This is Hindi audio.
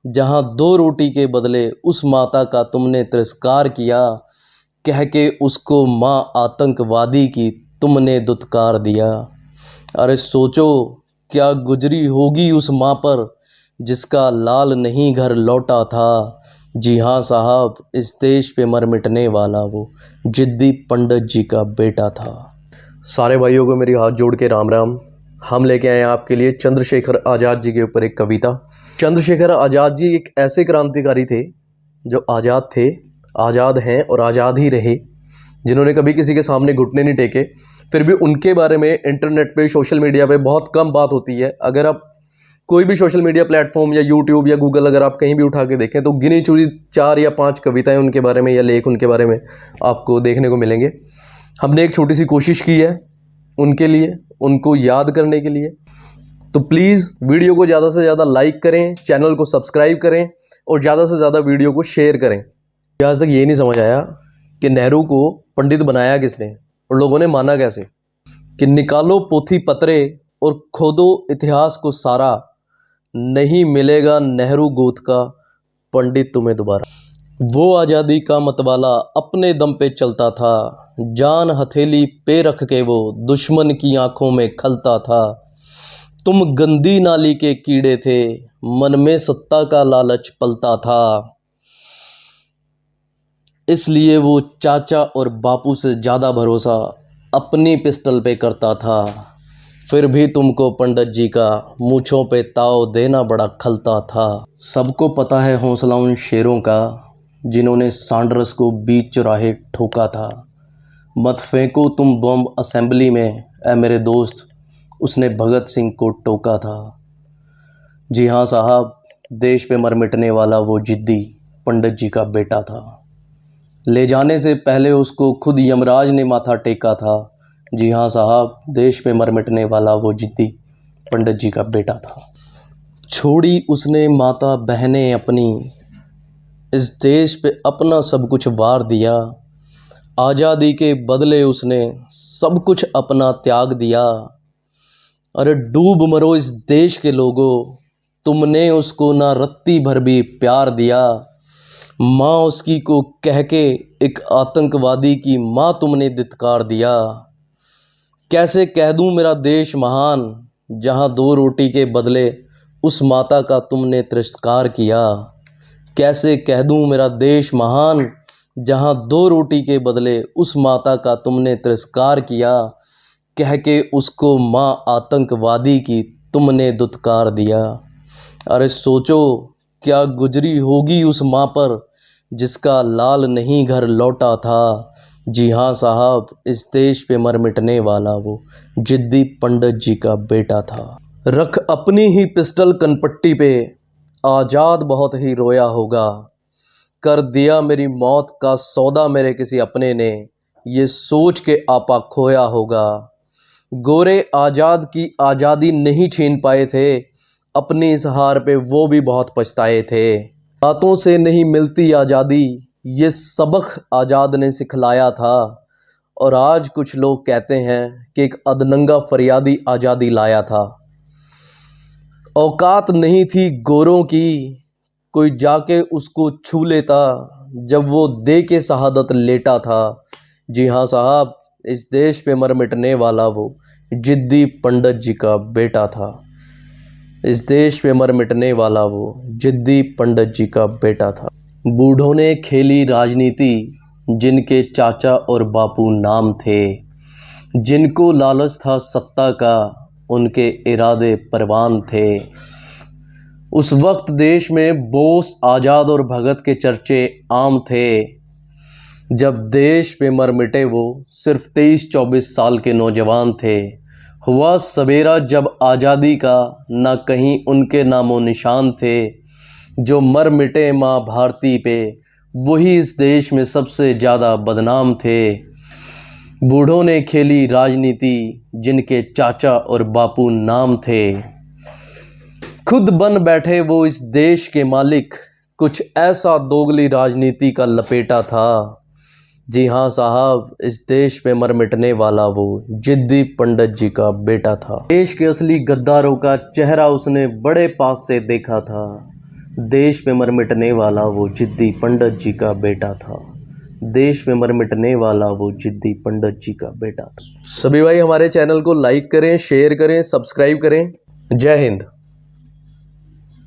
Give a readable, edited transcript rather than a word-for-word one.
जहाँ दो रोटी के बदले उस माता का तुमने तिरस्कार किया, कह के उसको माँ आतंकवादी की तुमने दुत्कार दिया। अरे सोचो क्या गुजरी होगी उस माँ पर जिसका लाल नहीं घर लौटा था। जी हाँ साहब, इस देश पे मर मिटने वाला वो जिद्दी पंडित जी का बेटा था। सारे भाइयों को मेरी हाथ जोड़ के राम राम। हम लेके आए हैं आपके लिए चंद्रशेखर आज़ाद जी के ऊपर एक कविता। चंद्रशेखर आज़ाद जी एक ऐसे क्रांतिकारी थे जो आज़ाद थे, आज़ाद हैं और आज़ाद ही रहे, जिन्होंने कभी किसी के सामने घुटने नहीं टेके। फिर भी उनके बारे में इंटरनेट पे, सोशल मीडिया पे बहुत कम बात होती है। अगर आप कोई भी सोशल मीडिया प्लेटफॉर्म या यूट्यूब या गूगल अगर आप कहीं भी उठा के देखें तो गिनी चुनी 4 या 5 कविताएं उनके बारे में या लेख उनके बारे में आपको देखने को मिलेंगे। हमने एक छोटी सी कोशिश की है उनके लिए, उनको याद करने के लिए। तो प्लीज़ वीडियो को ज़्यादा से ज़्यादा लाइक करें, चैनल को सब्सक्राइब करें और ज़्यादा से ज़्यादा वीडियो को शेयर करें। आज तक ये नहीं समझ आया कि नेहरू को पंडित बनाया किसने और लोगों ने माना कैसे। कि निकालो पोथी पत्रे और खोदो इतिहास को सारा, नहीं मिलेगा नेहरू गोत का पंडित तुम्हें दोबारा। वो आज़ादी का मतवाला अपने दम पे चलता था, जान हथेली पे रख के वो दुश्मन की आंखों में खलता था। तुम गंदी नाली के कीड़े थे, मन में सत्ता का लालच पलता था, इसलिए वो चाचा और बापू से ज़्यादा भरोसा अपनी पिस्टल पे करता था। फिर भी तुमको पंडित जी का मूँछों पे ताव देना बड़ा खलता था। सबको पता है हौसला उन शेरों का जिन्होंने सांड्रस को बीच चौराहे ठोका था। मत फेंको तुम बम असेंबली में ऐ मेरे दोस्त, उसने भगत सिंह को टोका था। जी हाँ साहब, देश पे मर मिटने वाला वो जिद्दी पंडित जी का बेटा था। ले जाने से पहले उसको खुद यमराज ने माथा टेका था। जी हाँ साहब, देश पे मर मिटने वाला वो जिद्दी पंडित जी का बेटा था। छोड़ी उसने माता बहनें अपनी, इस देश पे अपना सब कुछ वार दिया। आज़ादी के बदले उसने सब कुछ अपना त्याग दिया। अरे डूब मरो इस देश के लोगों, तुमने उसको ना रत्ती भर भी प्यार दिया। माँ उसकी को कह के एक आतंकवादी की माँ तुमने धिक्कार दिया। कैसे कह दूँ मेरा देश महान, जहाँ दो रोटी के बदले उस माता का तुमने तिरस्कार किया। कैसे कह दूँ मेरा देश महान, जहाँ दो रोटी के बदले उस माता का तुमने तिरस्कार किया। कह के उसको माँ आतंकवादी की तुमने दुत्कार दिया। अरे सोचो क्या गुजरी होगी उस माँ पर जिसका लाल नहीं घर लौटा था। जी हाँ साहब, इस देश पे मर मिटने वाला वो जिद्दी पंडित जी का बेटा था। रख अपनी ही पिस्टल कनपट्टी पे, आज़ाद बहुत ही रोया होगा। कर दिया मेरी मौत का सौदा मेरे किसी अपने ने, ये सोच के आपा खोया होगा। गोरे आज़ाद की आज़ादी नहीं छीन पाए थे, अपनी इस हार पे वो भी बहुत पछताए थे। बातों से नहीं मिलती आज़ादी, ये सबक आज़ाद ने सिखलाया था। और आज कुछ लोग कहते हैं कि एक अधनंगा फरियादी आज़ादी लाया था। औकात नहीं थी गोरों की, कोई जाके उसको छू लेता जब वो दे के शहादत लेटा था। जी हाँ साहब, इस देश पे मर मिटने वाला वो जिद्दी पंडित जी का बेटा था। इस देश पे मर मिटने वाला वो जिद्दी पंडित जी का बेटा था। बूढ़ों ने खेली राजनीति, जिनके चाचा और बापू नाम थे, जिनको लालच था सत्ता का उनके इरादे परवान थे। उस वक्त देश में बोस, आज़ाद और भगत के चर्चे आम थे। जब देश पे मर मिटे वो सिर्फ 23-24 साल के नौजवान थे। हुआ सवेरा जब आज़ादी का, ना कहीं उनके नामो निशान थे। जो मर मिटे माँ भारती पे, वही इस देश में सबसे ज़्यादा बदनाम थे। बूढ़ों ने खेली राजनीति, जिनके चाचा और बापू नाम थे। खुद बन बैठे वो इस देश के मालिक, कुछ ऐसा दोगली राजनीति का लपेटा था। जी हाँ साहब, इस देश पे मर मिटने वाला वो जिद्दी पंडित जी का बेटा था। देश के असली गद्दारों का चेहरा उसने बड़े पास से देखा था। देश में मर मिटने वाला वो जिद्दी पंडित जी का बेटा था। देश में मर मिटने वाला वो जिद्दी पंडित जी का बेटा था। सभी भाई हमारे चैनल को लाइक करें, शेयर करें, सब्सक्राइब करें। जय हिंद।